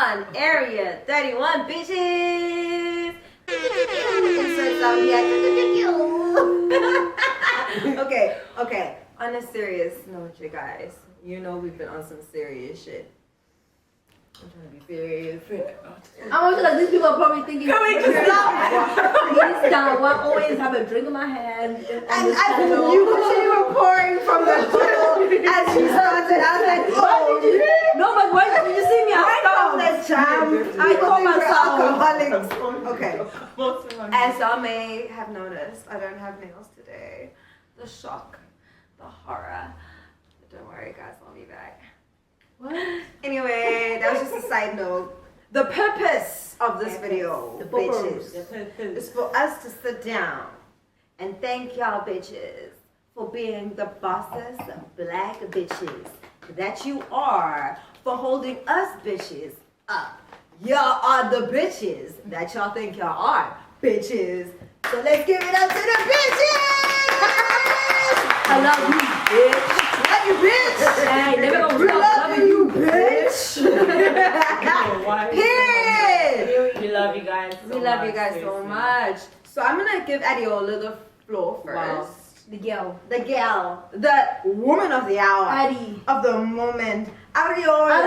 on Area 31, bitches. Insert sound yet. Okay. On a serious note, you guys. You know we've been on some serious shit. I'm trying to be serious. I'm also like, these people are probably thinking, can we just stop? Please stop. I always have a drink in my hand. And you were pouring from the bottle as she started. I was like, oh. No, but why did you see me? I call myself alcoholics. Okay. As y'all may have noticed, I don't have nails today. The shock, the horror. But don't worry, guys, I'll be back. What? Anyway, that was just a side note. The purpose of this video, bitches, is for us to sit down and thank y'all bitches for being the bosses, black bitches that you are, for holding us bitches up. Y'all are the bitches that y'all think y'all are, bitches. So let's give it up to the bitches! I love you, bitch. Love you, bitch! Hey, never gonna love you, bitch! Period! We love you guys so much. We love you guys so much. So I'm gonna give Adiola the floor first. Wow. The girl. The gal. The woman of the hour. Adi. Of the moment. Adiola.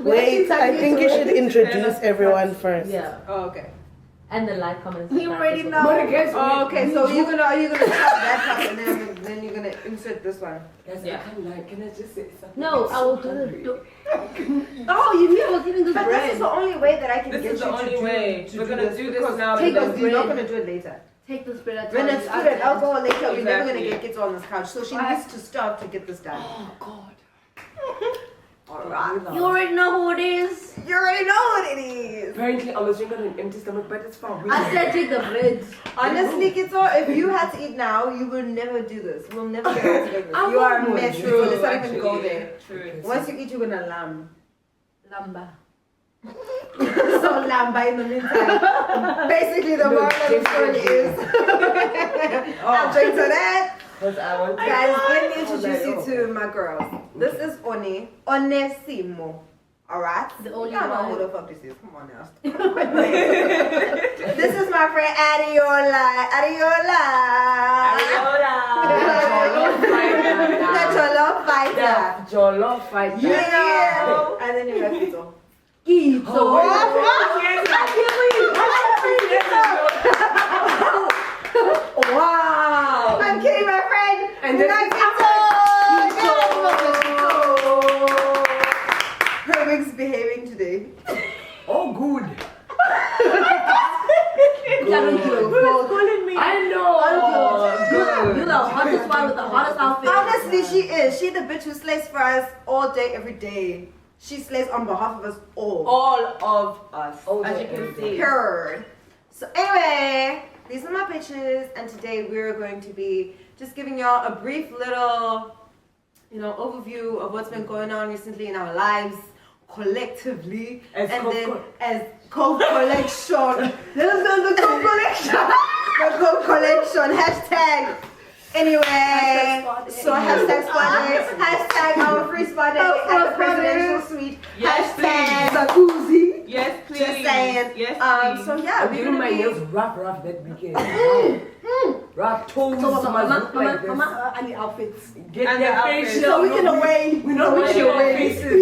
Wait, I think you should introduce everyone first. Yeah. Oh, okay. And the like, comments. You already know. Oh, okay, so you're gonna stop that part and then you're gonna insert this one. Yeah. Can I just say something? No, I will do the. Oh, you knew I was eating this But bread. this is the only way that I can This get is you the to only do way. to We're do gonna this do this because now. Take us, the you're not bread. gonna do it later. Take this bread. When it's food and alcohol later, we're never gonna Exactly. get kids on this couch. So she needs to start to get this done. Oh God. Alright. You already know who it is. You already know what it is. Apparently, I was drinking on an empty stomach, but it's fine. I said take the bread. Honestly, Kito, if you had to eat now, you will never do this. We'll never get able to do this. I You are a won't. mess. True, So let's not even go actually. there. True. Once you eat, you're gonna lamb. Lamba. So lamba in the meantime. Basically, the moral of the story is. I'll drink to that. Because I want to. Guys, let me introduce you to my girls. This is Oni. Onesimo. Alright? The only Y'all know one. who the fuck this is. Come on now. This is my friend Adiola. Adiola. The Jollof fighter. Jollof fighter. Yeah. And then you have Kito. Wow. I'm kidding, my friend. And We this got is Kito. Her wig's behaving today. Oh, good. Calling me. I know. You're the hottest one with the hottest outfit. Honestly, she is. She the bitch who slays for us all day, every day. She slays on behalf of us all. All of us, Oh, as you can see. Heard. So anyway, these are my bitches, and today we're going to be just giving y'all a brief little, overview of what's been going on recently in our lives collectively, As co-collection. This is the co-collection. The co-collection hashtag. Anyway, so hashtag spa day, hashtag our free spa day at the presidential suite, Yes, hashtag please. jacuzzi. Yes, please. Just saying. Yes, please. So yeah, I'm we're getting gonna my be. nails rough that weekend. Rough toes. So, must look like this. Mama, I need outfits. Get And their the facial. outfit. So we can away. We know which your faces.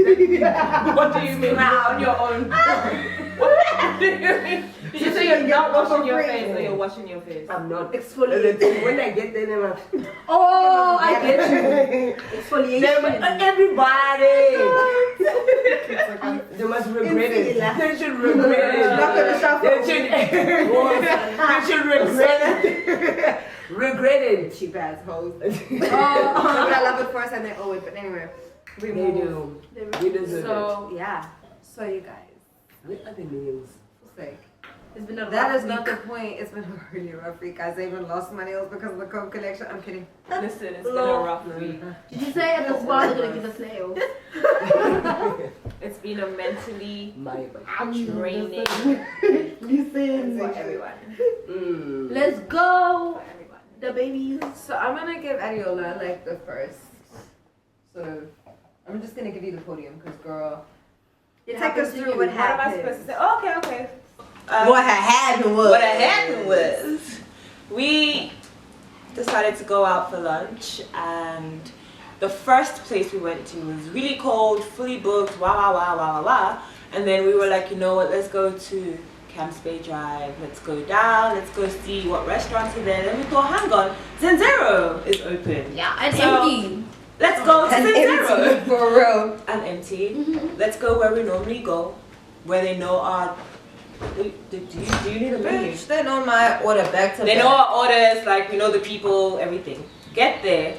What do you mean? On your own. What do you mean? Did you say you're not washing your face or you're washing your face? I'm not. Exfoliate. When I get there, then I'm Oh, I get you. Exfoliation. everybody. They must regret it. They should regret it. Not gonna shuffle. They should regret it. Regret it. Cheap ass hoes. But I love it first and they owe it. But anyway, we They move. do. We deserve it. So yeah. So you guys, What are the nails? for sake. It's been a That rough is not week. the point. It's been a really rough week, guys. I even lost my nails because of the coke collection. I'm kidding. Listen, it's been a rough week. Did you say at the spa they're gonna give us nails? It's been a mentally My draining Listen. for everyone. Let's go. For everyone. The babies. So I'm gonna give Adiola like the first sort of I'm just gonna give you the podium because, girl, It take us through what What am I happened. supposed to say? Oh, okay. What had happened was. What had happened was we decided to go out for lunch, and the first place we went to was really cold, fully booked, wah. And then we were like, you know what, let's go to Camps Bay Drive, let's go down, let's go see what restaurants are there. Then we thought, hang on, Zenzero is open. Yeah, and So, empty. Let's go to And Zenzero. empty, for real. And empty. Let's go where we normally go, where they know our. Do you need a menu? Bitch, they know my order back to They back. know our orders, like we know the people, everything. Get there,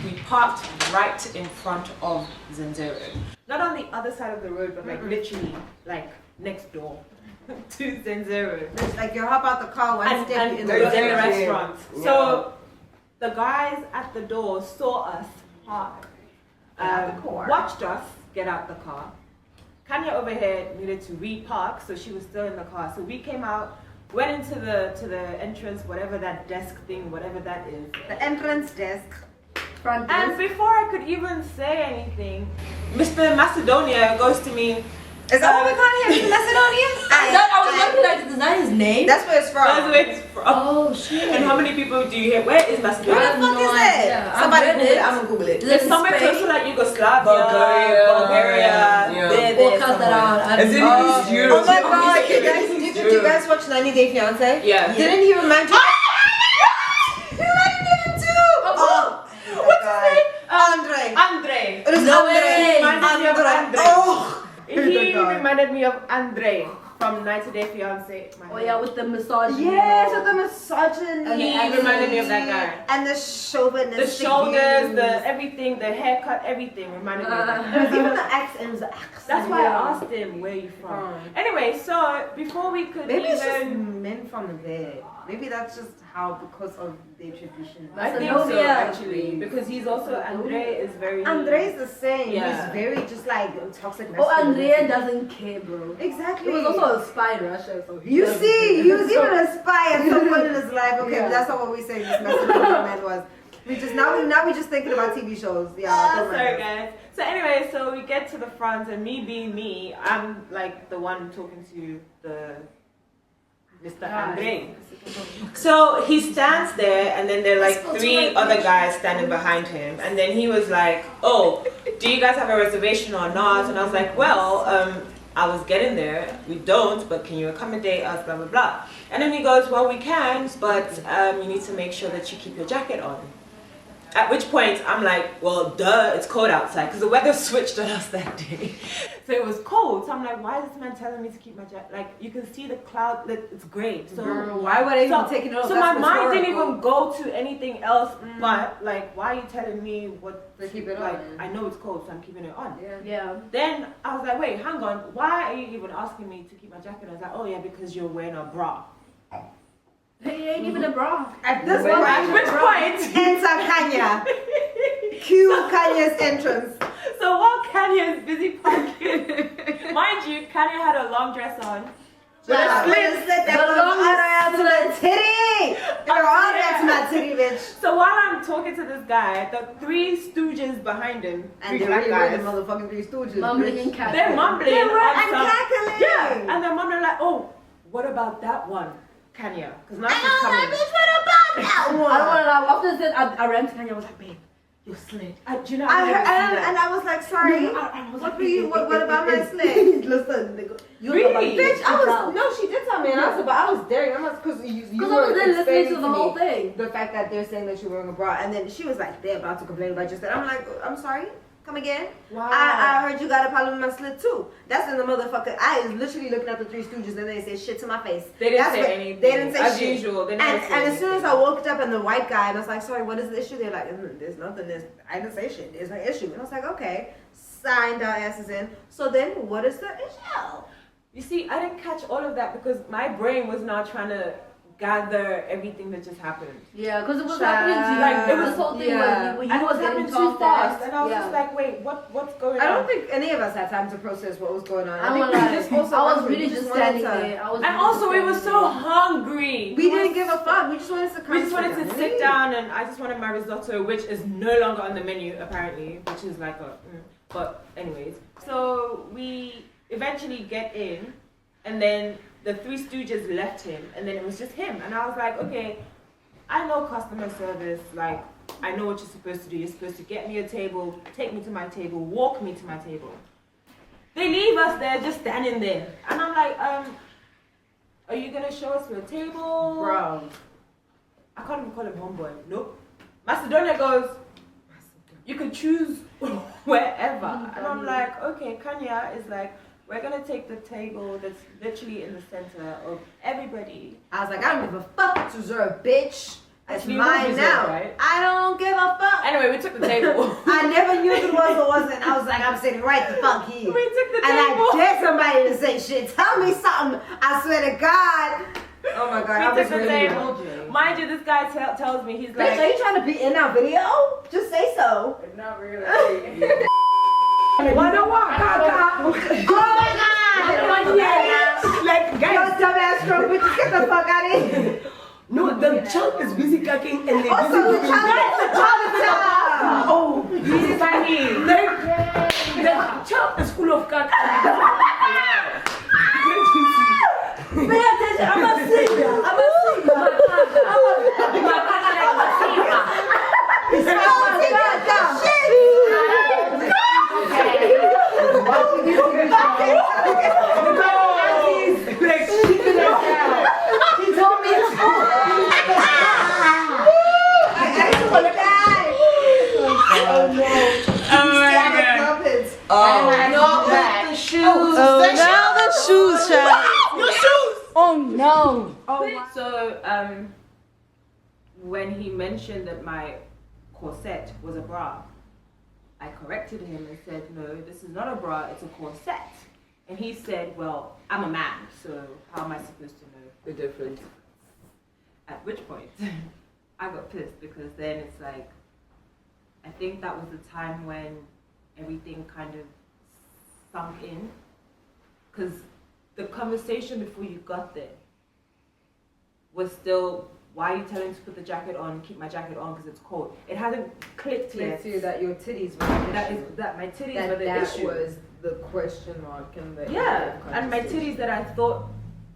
we parked right in front of Zenzero. Not on the other side of the road, but like literally, like next door to Zenzero. It's like you hop out the car one And step in the we're in the restaurant. restaurant. So the guys at the door saw us park, Get out the car. watched us get out the car. Kanya over here needed to repark, so she was still in the car. So we came out, went into the entrance, whatever that desk thing, whatever that is. The entrance desk. Front And desk. before I could even say anything, Mr. Macedonia goes to me. Is that what we call him? Macedonia? I was looking like, is that his name? That's where it's from. That's where it's from. Oh shit. And how many people do you hear? Where is Where Macedonia? the fuck no is it? idea. Somebody I've read Google it. it. I'm gonna Google it. Is It's it somewhere Spain? close to like Yugoslavia, Bulgaria. Bulgaria. Yeah. There, Or cause that somewhere. out. As in he's Jew. Oh my god, did you guys watch 90 Day Fiancé? Yeah. Didn't he remind you? He reminded him too! Oh! What's his name? Andre. Andre. It is No Andre. way. Reminded me of Andre. Oh! He reminded me of Andre from 90 Day Fiancé. Oh yeah, with the massage. Yes, with the misogyny. He reminded me of that guy. And the chauvinistic The shoulders, views. the everything, the haircut, everything reminded me of that. Even the accent. That's why I asked him, where you from? Anyway, so before we could Maybe it's just even... men from there. Maybe that's just how, because of their tradition. I think so, Macedonia. actually, because he's also, Andre is very... Andre's the same. Yeah. He's very just like toxic. Oh, masculinity. Andrea doesn't care, bro. Exactly. He was also a spy in Russia, so he You doesn't see, care. he was even a spy at some point in his life. Okay, Yeah. but that's not what we say this Macedonian man was. We just now we just thinking about TV shows. Yeah. don't mind Sorry us. guys. So anyway, so we get to the front and me being me, I'm like the one talking to the Mr. Andre. So he stands there and then there are like three other guys standing behind him and then he was like, oh, do you guys have a reservation or not? And I was like, well, I was getting there. We don't, but can you accommodate us, blah, blah, blah. And then he goes, well, we can, but you need to make sure that you keep your jacket on. At which point, I'm like, well, duh, it's cold outside, because the weather switched on us that day. So it was cold. So I'm like, why is this man telling me to keep my jacket? Like, you can see the cloud, like, it's gray. So Girl, why would I even take it off? So That's my mind didn't historical. even go to anything else, but, like, why are you telling me what, To keep it like, on. I know it's cold, so I'm keeping it on. Yeah. Then I was like, wait, hang on, why are you even asking me to keep my jacket on? I was like, oh yeah, because you're wearing a bra. He ain't even a bra. At this At point, which point, enter Kanya. Cue Kanya's entrance. so while Kanye is busy parking, mind you, Kanye had a long dress on. Yeah, With a with a slit. slit that The goes all longest the way up to my titty. Go all the way up to my titty, bitch. So while I'm talking to this guy, the three stooges behind him, And three they black really were the guys, motherfucking Three Stooges. Mumbling bitch. and cackling. they're mumbling They were on and some- cackling. Yeah, and they're mumbling like, oh, what about that one, Kanye? Because now she's Oh, coming. that bitch, what about that I don't one? wanna lie. After this, I ran to Kanye. I was like, babe, you slid. Do you know? I I've heard, never seen that. and I was like, sorry. I was What like, were you? What about my slit? Listen, nigga. You Really? Bitch, I was no. She did tell me an answer, but I was daring. I was because you Because I was were then listening explaining to the me whole thing. the fact that they're saying that you're wearing a bra, and then she was like, they're about to complain about just that. I'm like, I'm sorry. Come again? Wow. I heard you got a problem with my slit too. That's in the motherfucker. I is literally looking at the Three Stooges and they said shit to my face. They didn't That's say what- anything. They didn't say As shit. usual, they never say And as soon as I anything. walked up and the white guy and I was like, sorry, what is the issue? They're like, there's nothing. I didn't say shit. There's no issue. And I was like, okay. Signed our asses in. So then what is the issue? You see, I didn't catch all of that because my brain was now trying to gather everything that just happened. Yeah, because it was Child. happening to you. Like, it was- this whole thing yeah. where you And it was getting happening too talked fast, at. and I was Yeah. just like, wait, what's going on? I don't think any of us had time to process what was going on. I think wanna we lie. just also I was hungry. really We just wanted standing to- there. I was And really also, just we were standing so there. hungry. We didn't give a fuck. We just wanted to come. We just wanted to sit Really? down, and I just wanted my risotto, which is no longer on the menu apparently, which is like a. But anyways, so we eventually get in, and then the Three Stooges left him, and then it was just him. And I was like, okay, I know customer service, like, I know what you're supposed to do. You're supposed to get me a table, take me to my table, walk me to my table. They leave us there, just standing there. And I'm like, are you gonna show us your table? Bro. I can't even call him homeboy. Nope. Macedonia goes, you can choose wherever. And I'm like, okay, Kenya is like, we're gonna take the table that's literally in the center of everybody. I was like, I don't give a fuck what you deserve, bitch. It's Actually, mine you now. deserve, right? I don't give a fuck. Anyway, we took the table. I never knew if it was or wasn't. I was like, I'm sitting right the fuck here. We took the And table. I dare somebody to say shit. Tell me something. I swear to God. Oh my God. I We was took the really table. wrong. Mind you, this guy tells me, he's Bitch, like, are you trying to be in our video? Just say so. Not really. What the walk? Oh my God. Like, Yo, guys, dumbass drunk bitches, get the fuck out of here. no, the child is busy cooking and they Also, the child is the child. Oh, this is my name. like, the child is full of caca. Pay attention. I'm a singer. I'm a singer. She told me it's The shoes. Oh, now the shoes, child. Oh no. So, when he mentioned that my corset was a bra, I corrected him and said, no, this is not a bra, it's a corset. And he said, well, I'm a man, so how am I supposed to know The difference. At which point, I got pissed because then it's like, I think that was the time when everything kind of sunk in. Because the conversation before you got there was still, why are you telling me to put the jacket on, keep my jacket on because it's cold? It hasn't clicked yet. To you that your titties were the That issue. is that my titties that were the that issue. was the question mark in the Yeah, in the and my conversation. titties that I thought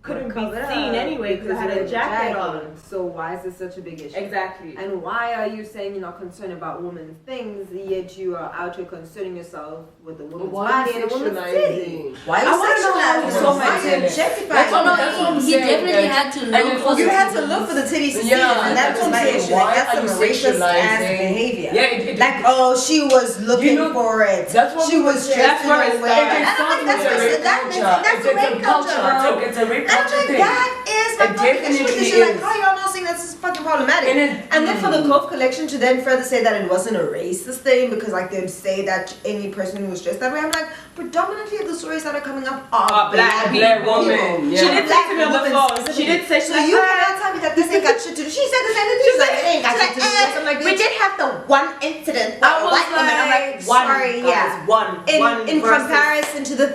couldn't be Covered seen up anyway because I had you a had jacket on. So why is this such a big issue? Exactly. And why are you saying you're not concerned about women's things, yet you are out here concerning yourself with a woman's body and a woman's titty? Why I wanna know how you saw my titties. objectifying? Oh no, That's what I'm he saying, definitely that- had to and look it for was- You the had to look for the titties to see it, Yeah, and that was my issue. Why Like, that's are some you racist ass sexualizing- behavior. Yeah, Like, oh, she was looking know, for it. that's what she we were was saying. dressed That's where in it a way. started. And I'm like, that's It's a rape culture. that's a rape culture, bro. It's a rape And I'm culture like, thing. that is my It fucking issue. definitely Because you're like, is. how y'all not saying this is fucking problematic? And then for the Cove Collection to then further say that it wasn't a racist thing because like they'd say that any person who was dressed that way, I'm like, predominantly the stories that are coming up are black people. women. She Yeah. did say to me on the phone. She did say, So you cannot tell me that this ain't got shit to do. She said the same thing. She's like, it ain't got shit to do with this. I'm like, we did have the one incident with I a was white woman. I'm like, one, sorry, guys, yeah. one In versus comparison to the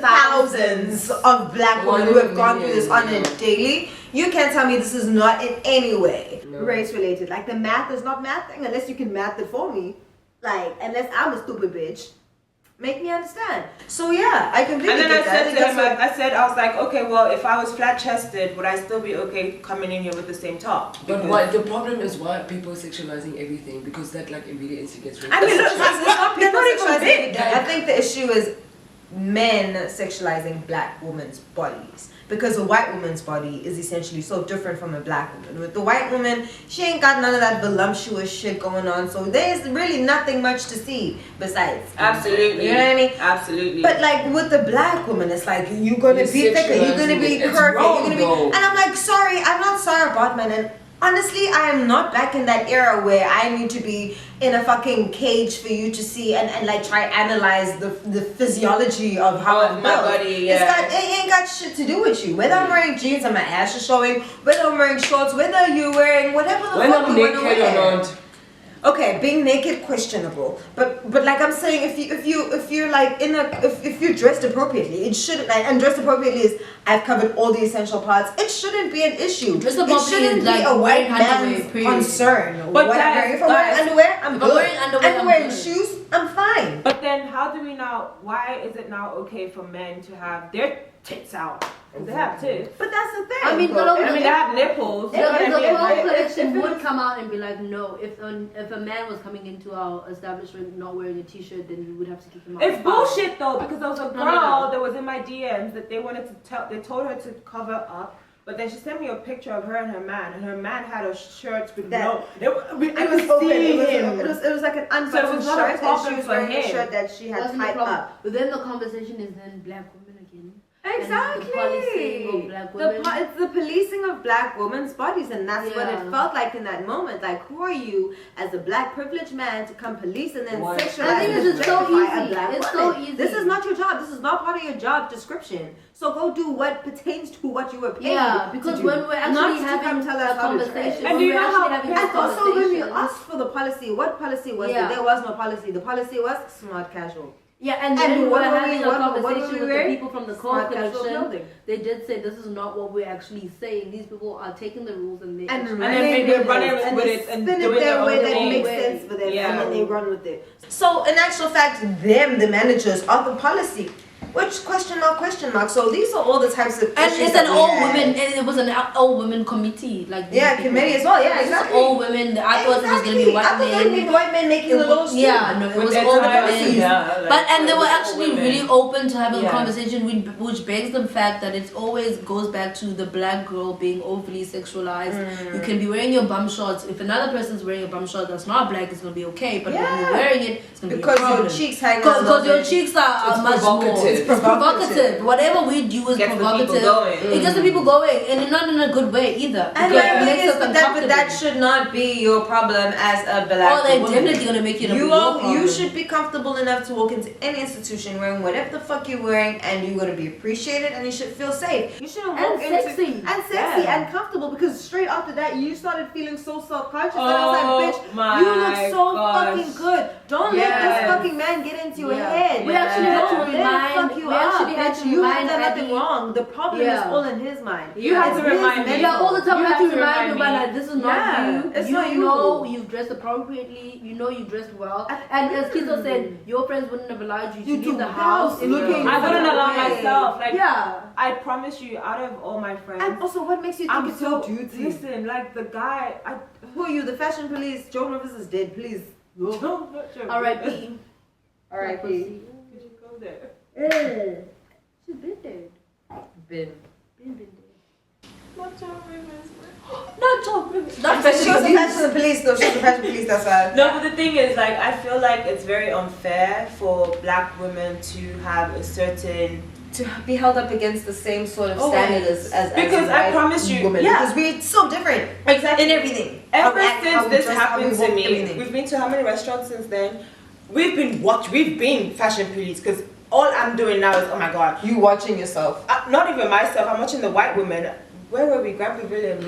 thousands of black women who have gone through this on a daily, you can't tell me this is not in any way race related. Like the math is not mathing unless you can math it for me. Like unless I'm a stupid bitch. Make me understand. So yeah, I completely And then I get that. said think to that's him, I was like, okay, well, if I was flat chested, would I still be okay coming in here with the same top? But why, the problem is why people are sexualizing everything because that like immediately gets rid I mean, look, it's not people not even sexualizing big. everything. I think the issue is men sexualizing black women's bodies because a white woman's body is essentially so different from a black woman. With the white woman, she ain't got none of that voluptuous shit going on, so there's really nothing much to see besides. Absolutely. You know what I mean? Absolutely. But like with the black woman, it's like you're gonna You're be thicker, you're gonna be sexualizing it. It's curvy, wrong, you're gonna be, though. and I'm like, sorry, I'm not Sarah Bartman, and honestly, I am not back in that era where I need to be in a fucking cage for you to see and like try analyze the physiology of how I'm my built. body, yeah. It ain't got shit to do with you. Whether I'm wearing jeans and my ass is showing, whether I'm wearing shorts, whether you're wearing whatever the when fuck I'm you wanna naked wear. or not. Okay, being naked questionable, but like I'm saying, if you're like if you're dressed appropriately, it shouldn't and dressed appropriately is I've covered all the essential parts. It shouldn't be an issue. Dressed It shouldn't be a white man's concern. But whatever. guys, If I'm wearing underwear, I'm If good. I'm wearing underwear, I'm I'm wearing good. shoes, I'm fine. But then how do we now, why is it now okay for men to have their tits out? They have tits. But that's the thing. I mean, though. I mean, they have nipples. The You know what I whole mean? Like, collection if would it's- come out and be like, no, if a man was coming into our establishment not wearing a t-shirt, then we would have to kick him out. It's bullshit though, because there was a girl No. that was in my DMs that they wanted to they told her to cover up, but then she sent me a picture of her and her man had a shirt with That- no, It was open. It was like an So it unbuttoned was not a shirt, and problem she was for wearing a him. shirt that she had Wasn't the tied problem. up. But then the conversation is then black women again. Exactly. And the policing of black women. It's the policing of black women's bodies, and that's what it Yeah. felt like in that moment. Like, who are you as a black privileged man to come police and then Why? sexualize I think and it's so objectify a easy. black It's woman? so easy. This is not your job. This is not part of your job description. So go do what pertains to what you were paid. Yeah, to because do. when we're Not actually to having come tell us a how to dress. conversation, And when do you we're know actually how- having And this also, when you conversation- asked for the policy, what policy was Yeah. it? There was no policy. The policy was smart casual. Yeah, and then we what were were having we- a what were conversation we with the wearing? people from the Smart core casual collection. clothing. They did say this is not what we're actually saying. These people are taking the rules and they And actually- then they run it and with they it and spin do it it their their way own that thing. makes sense for them, Yeah. and then they run with it. So, in actual fact, them, the managers, are the policy. Which question mark. So these are all the types of And issues it's that an we all had. women. It was an all women committee, like these Yeah, people. committee as well. Yeah, It's exactly. all women. I thought it was gonna be I white thought there would be men. white men making the laws too. Yeah, no, it With was their all ties, women. yeah, like, But and they were all actually women. really open to having a Yeah. conversation, which begs the fact that it always goes back to the black girl being overly sexualized. You can be wearing your bum shorts. If another person's wearing a bum short that's not black, it's gonna be okay. But when Yeah. you're wearing it, it's gonna Because be a problem. your cheeks hang out. Because your cheeks are It's much more. provocative. It's provocative. Whatever we do is Gets the people provocative. going. It gets the people going, and not in a good way either. And because the it thing makes is, us but that uncomfortable. should not be your problem as a black Oh, they're woman. definitely gonna make it a You your problem. you should be comfortable enough to walk into any institution wearing whatever the fuck you're wearing, and you're gonna be appreciated, and you should feel safe. You shouldn't walk And into sexy. and sexy Yeah. and comfortable, because straight after that you started feeling so self-conscious, and I Oh was like, bitch, my you look so gosh. fucking good. Don't let Yes. this fucking man get into your Yeah. head. We actually had to Don't let him remind- fuck you we up, actually had bitch. to You have remind done nothing Abby- wrong. The problem is Yeah. all in his mind. You have It's to his remind me. mental. Yeah, all the time You we have have to to remind you remind about me. like this is not Yeah, you. it's You not you. know you've dressed appropriately. You know you dressed well. And as Kizo said, your friends wouldn't have allowed you to leave the house if looking you I wouldn't allow Okay. myself. Like, Yeah. I promise you, out of all my friends, And also, what makes you think I'm it's your so duty? listen. Like the guy, Who are you? The fashion police? Joan Rivers is dead. Please. don't R.I.P. R.I.P. Could you go there? She's been dead. Bin. Been dead. Not Joan Rivers. Not John Rivers. She was the fashion police, though. She was the fashion police. That's why. No, but the thing is, like, I feel like it's very unfair for black women to have a certain. To be held up against the same sort of Oh, standard as because I white promise you, women. yeah. Because we're so different. Exactly. In everything. Ever How we act, how since we this dress, how happened we to walk, me, everything. we've been to how many restaurants since then? We've been fashion police, because all I'm doing now is, oh my god, You watching yourself. not even myself, I'm watching the white women. Where were we? Grand Pavilion.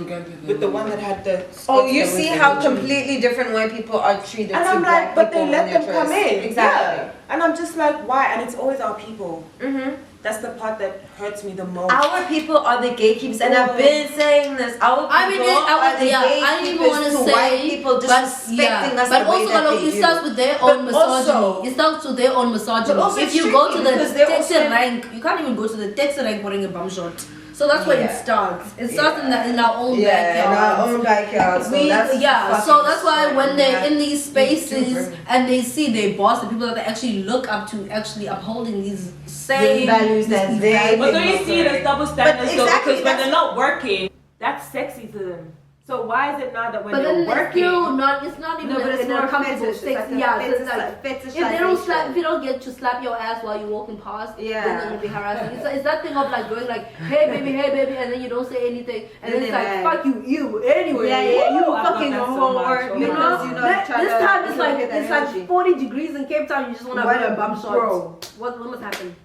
with the one that had the. Oh, skirts you that see went how in. completely different white people are treated And to I'm black like, but they people let when they're them come dressed. in. Exactly. Yeah. And I'm just like, why? And it's always our people. Mm-hmm. That's the part that hurts me the most. Our people are the gatekeepers, and I've been saying this. Our people I mean, are the I didn't even want gatekeepers to to white say, people but disrespecting us but the way also, that like, they it do. starts with their But own misogyny. also- It starts with their own misogyny. But also If you it's go to tricky the because they're taxi also- rank, you can't even go to the taxi rank wearing a bum short. So that's where it Yeah. starts. It starts in our own Yeah, in backyard. our own backyard. So that's So that's why fucking when they're smart. in these spaces different. and they see their boss, the people that they actually look up to, actually upholding these The same values that these they values. But don't you see it as double standards though? exactly, Because when that's- they're not working, that's sexy to them. So why is it not that when But then they're it's working? still not. It's not even No, but it's in a more comfortable fetish. state. It's like a Yeah, so it's fetish, like fetishization. if they don't slap, if you don't get to slap your ass while you're walking past, Yeah. then they're gonna be harassing. It's that thing of like going like, hey baby, and then you don't say anything, and then it's like, Then fuck you anyway. Yeah, yeah, you Ooh, I fucking love that so whore, much. Oh You my know, God. you know, this try to- time it's you like get that it's energy. like 40 degrees in Cape Town. You just wanna What wear a a bum shorts. bro. What must happen?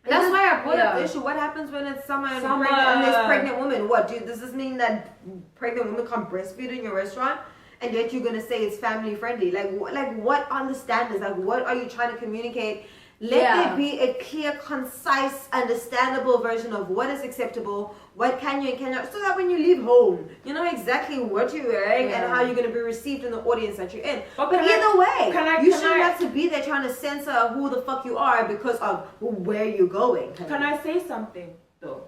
That's It's why I just- brought up yeah. the issue. What happens when it's summer and, Summer. and there's pregnant women? What, does this mean that pregnant women can't breastfeed in your restaurant? and yet you're gonna say it's family friendly. Like what are the standards? Like what are you trying to communicate? Let there be a clear, concise, understandable version of what is acceptable, what can you and cannot, so that when you leave home, you know exactly what you're wearing and how you're going to be received in the audience that you're in. But either way, you shouldn't have to be there trying to censor who the fuck you are because of where you're going. Can I say something, though?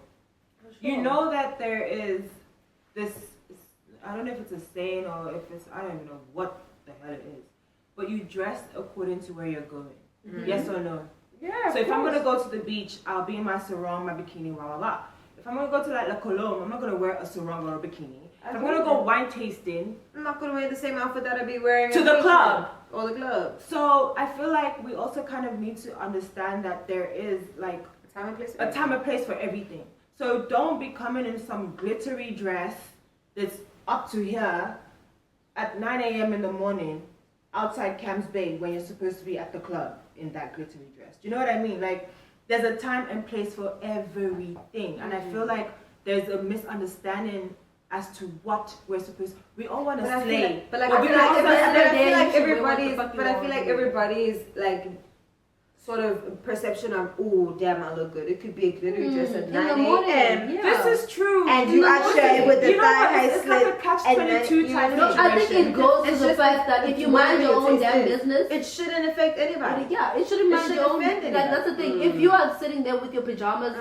Sure. You know that there is this, I don't know if it's a saying or if it's, I don't even know what the hell it is, but you dress according to where you're going. Mm-hmm. Yes or no? Yeah. So if I'm gonna go to the beach, I'll be in my sarong, my bikini, blah blah blah. If I'm gonna go to like La Colombe, I'm not gonna wear a sarong or a bikini. If I'm gonna go wine tasting, I'm not gonna wear the same outfit that I'd be wearing to the club or the club. So I feel like we also kind of need to understand that there is like a time and place for everything. So don't be coming in some glittery dress that's up to here at 9 a.m. in the morning outside Camps Bay when you're supposed to be at the club in that glittery dress. Do you know what I mean? Like, there's a time and place for everything. And I feel like there's a misunderstanding as to what we're supposed to. We all want to slay. I feel like everybody's like sort of perception of, oh damn, I look good. It could be a glittery dress at 9 a.m. Yeah. This is true. And you actually with the thigh-high slit. It's like a catch-22 type situation. I think it goes to the fact that if you mind your own damn business, it shouldn't affect anybody. It shouldn't mind your own. That's the thing. If you are sitting there with your pajamas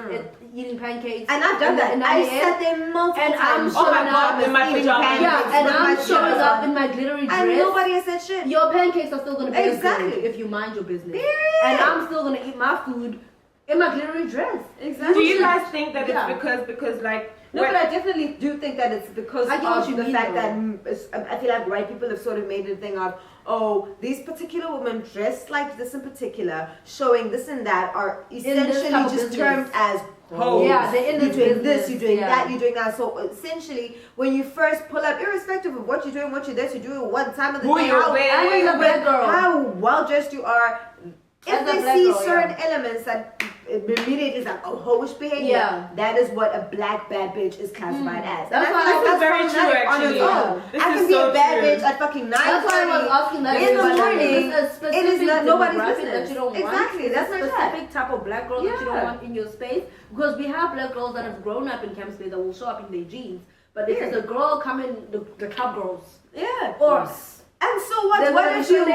eating pancakes, and I've done that. I sat there multiple times. Oh my god, in my pajamas. Yeah, and I'm showing up in my glittery dress. And nobody has said shit. Your pancakes are still gonna be exactly if you mind your business. Period. And I'm still gonna eat my food in my glittery dress. Exactly. Do you guys think that it's because like? No, but I definitely do think that it's because of the fact that I feel like white people have sort of made a thing of, oh, these particular women dressed like this in particular, showing this and that, are essentially just termed as hoes. Yeah, they're in you're doing this, you're doing that, you're doing that. So essentially, when you first pull up, irrespective of what you're doing, what you're there to do, what time of the day, how well dressed you are, if they see certain elements that immediately is like a hoish behavior, that is what a black bad bitch is classified as. That's why that's very true, actually. I can be a bad bitch at fucking 9:30. That's why I was asking that in the morning. It is not nobody's business that you don't want. Exactly, that's my specific type of black girl that you don't want in your space. Because we have black girls that have grown up in Camp Space that will show up in their jeans. But if there's a girl coming, the club girls. Yeah. Or and so what? What if you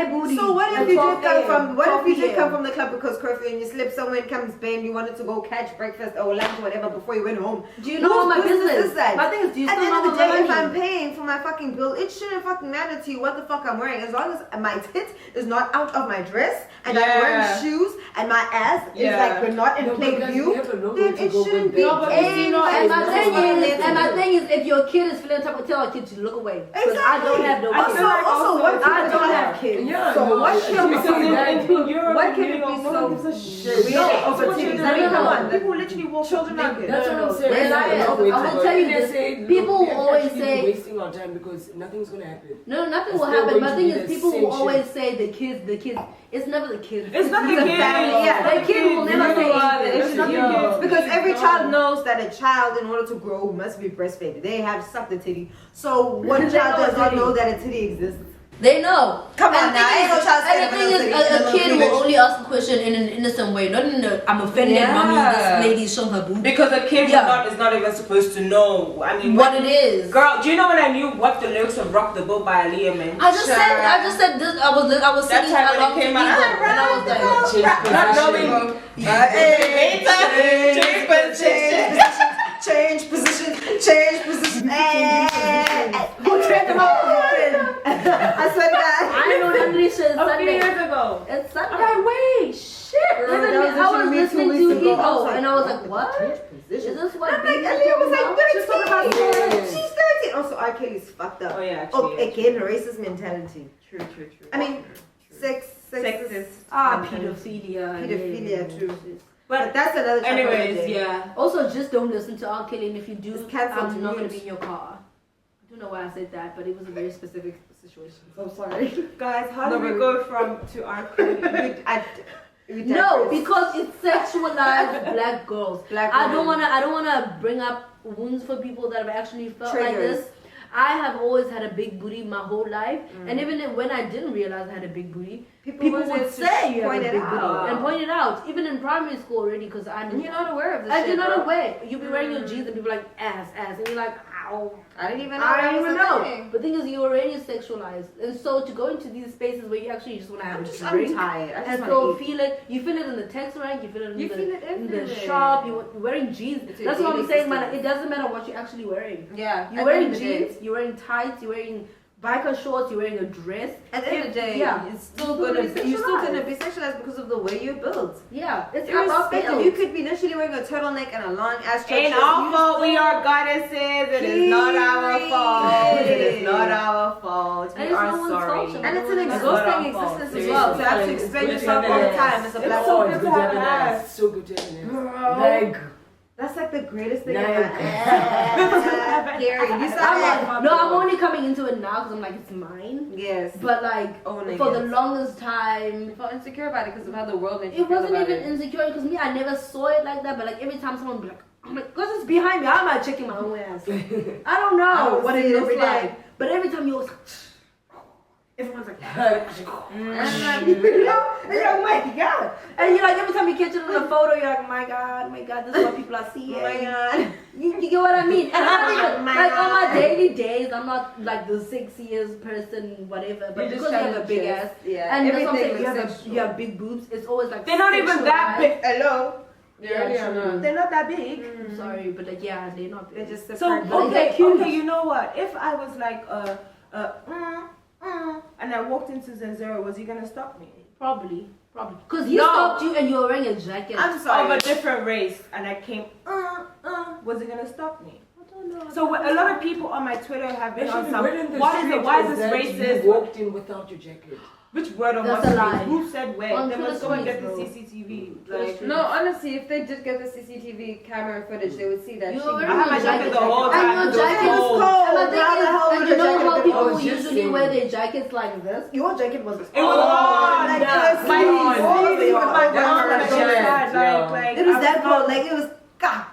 did come from the club because curfew and you slipped somewhere in Camps Bay and you wanted to go catch breakfast or lunch or whatever before you went home? Do you know what my business is? My thing is, do you still know the day if I'm paying for my fucking bill, it shouldn't fucking matter to you what the fuck I'm wearing, as long as my tit is not out of my dress and I'm wearing shoes and my ass is like we're not in plain view. Then it shouldn't be. And my thing is, if your kid is feeling type of tell our kid to look away. Exactly. I don't have no kids. I don't have kids. Yeah, so what can be so what can it be so people literally walk children naked. That's what I'm saying. I will tell you this. People will always say wasting our time because nothing's gonna happen. No, nothing will happen. My thing is, people will always say the kids. It's never the kids. It's not the kids. Yeah, the kid will never say anything. It's not the kids. Because every child knows that a child, in order to grow, must be breastfed. They have sucked the titty. So one child does not know that a titty exists. They know. Come on now. And the thing is, a kid will only ask a question in an innocent way, not in the I'm offended, mommy, this lady showing her boob. Because a kid is not even supposed to know. I mean, what it is. Girl, do you know when I knew what the lyrics of "Rock the Boat" by Aaliyah meant? I just said this. I was singing along to Eagle, and I was like, not knowing. Change position. I swear to God. I know the English is a few years ago. It's Sunday. I'm like, wait, shit. I was listening to Eagle, and I was like, what? Is this what? I'm like, Aaliyah was like 13. She's 13. Also, R. Kelly's fucked up. Oh yeah, actually. Again, racist mentality. True. I mean, sexist. Pedophilia too. But that's another topic. Anyways, yeah. Also, just don't listen to R. Kelly, and if you do, I'm not going to be in your car. I don't know why I said that, but it was a very specific situation. So sorry. Guys, how do we go to R. Kelly? No, because it sexualized black girls. I don't wanna bring up wounds for people that have actually felt like this. I have always had a big booty my whole life, and even when I didn't realize I had a big booty, people would say you have a big booty and point it out. Even in primary school already, because I'm You're not aware of this. and you're not aware. You'll be wearing your jeans and people are like ass, and you're like, ow. I didn't even know. I don't even know. But the thing is, you're already sexualized, and so to go into these spaces where you actually just want to have a drink, I'm tired. I and just so want to eat. feel it. You feel it in the text rank. You feel it in You feel it in the everywhere. shop. You're wearing jeans. It's your That's what I'm daily saying, man. system. It doesn't matter what you're actually wearing. Yeah. You're wearing jeans. You're wearing tights. You're wearing biker shorts. You're wearing a dress. At the end of the day, Yeah. you're still gonna be sexualized because of the way you're built. Yeah, it's about Irrespective, you could be literally wearing a turtleneck and a long ass shirt. Ain't our fault. We are goddesses. It is not our fault. It is not our fault. We And it's are no one's sorry. fault. And it's an That's not our exhausting fault. existence as well. To have to explain yourself all the time as a black so woman. good to have an ass. So good to have an ass. Bro. Like, That's like the greatest thing Like- ever. Gary, you said No, I'm only coming into it now because I'm like, it's mine. Yes. But like, Owning for the it. longest time, I felt insecure about it because of how the world made you it feel wasn't about even it. insecure because me, I never saw it like that. But like every time someone be like, I'm like, because it's behind me, how am I checking my own ass? I don't know I don't what see it it looks every day. like. But every time you was everyone's like, And I'm like, you know, and you're like, oh my god. And you're like, every time you catch it on a photo, you're like, oh my god, this is what people are seeing. oh my god. You get what I mean? And I'm not even, Oh my like on my God. daily days, I'm not like the sexiest person, whatever. But You just because you have a big just- ass, yeah, and that's what I'm everything saying, looks sexual. you have big boobs. It's always like They're not even that sexualized. big. Hello. Yeah, true. They're not that big. I'm sorry, but like, yeah, they're not big. They're just So separate. But they're okay, cute. okay, you know what? If I was like and I walked into Zenzero, was he gonna stop me? Probably. Because he No. stopped you and you were wearing a jacket. I'm sorry. Of a different race, and I came was he gonna stop me? I don't know. So a lot of people on my Twitter have been on actually, some. when in the Why street is this that racist? You walked in without your jacket. Which word on That's what a lie. street? Who said where? On They must go and Twitter get the streets, CCTV. Twitter Like, streets. No, honestly, if they did get the CCTV camera footage, they would see that You she. were wearing I had my your jacket the whole And time. your It was jacket was cold. cold. And, How the hell and would you the know jacket how have been people cold? usually Just wear saying. their jackets like this? Your jacket was It was cold. on. Like, Yeah. it was My sleeves, all sleeves over with my my arms arms like so that. sad. Yeah. Like It was I that not- cold. Like it was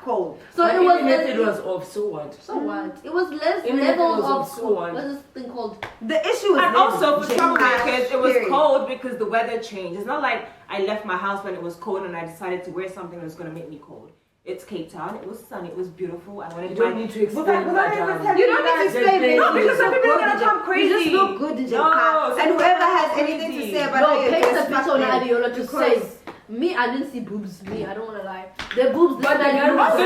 cold. So But it was even if it was off, so what? So what? It was less Even if it levels was of of so what's this thing called? The issue is And also for Jim troublemakers, it was period. cold because the weather changed. It's not like I left my house when it was cold and I decided to wear something that was going to make me cold. It's Cape Town. It was sunny. It was beautiful. I wanted You my. don't need to explain Without that. even Darling. telling You don't need to explain Just it. No, because some people are good, gonna come You crazy. just look good, DJ No, Khan. some And whoever people has are anything to crazy. say about No, how you're paste dressed, the fuck picture on them. Adiola to Because- say. Me, I didn't see boobs. Me, I don't want to lie. The boobs. But the guy was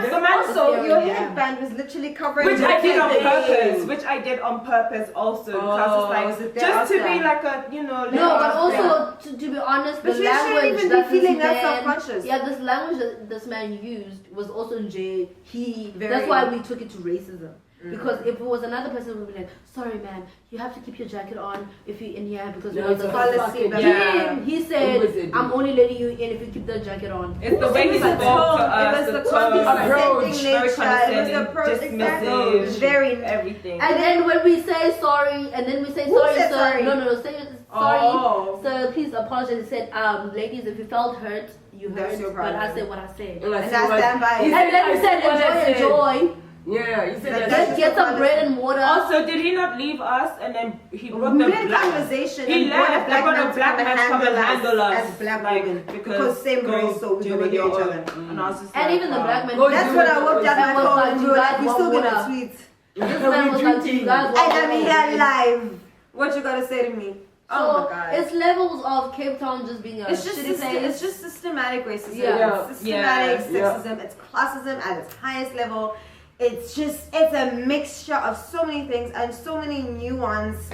The man Also, Yeah, your yeah. headband was literally covering. Which your I did on head. purpose. Which I did on purpose also. Oh, Because was it's it like, there just to after? be like a, you know. No, but like- also to be honest, But the you shouldn't language even be that feeling this that man, self-conscious. yeah, this language that this man used was also in jail. Very- That's why we took it to racism. Because if it was another person, we would be like, "Sorry, man, you have to keep your jacket on if you're in here because No, you know it's the a policy, policy." but- Yeah. He It said, was a "I'm only letting you in if you keep the jacket on." It's the way he It was spoke the to tone, us, it was the tone, condescending approach, nature, very it was the condescending, approach, dismissive, exactly. Very. everything. And then when we say sorry, and then we say Who sorry, said sir. sorry? No, say sorry. Oh. Sir, please apologize. He said, ladies, if you felt hurt, you That's hurt. your But I problem. said what I said. And I And said I what- stand by he it. said, And then I we said, what I said. enjoy. Yeah, he said Like that. that. Get some bread and water. Also, did he not leave us and then he brought the We had a black? conversation. He and brought left. a black They brought man a to black come man to come and handle us. as black like, women. because Because same go race, so we deal gonna with hear your each own. other. And I was just And like, even the wow. black man. Go That's do what it. I worked out And my was phone like, and we you were guys like, we want still gonna water. tweet. This man was like, you guys And want I'm water. here live. What you gotta say to me? So Oh my god. it's levels of Cape Town just being a It's just shitty place. it's just systematic racism. Yeah. It's systematic Yeah. sexism. It's classism at its highest level. It's a mixture of so many things and so many nuanced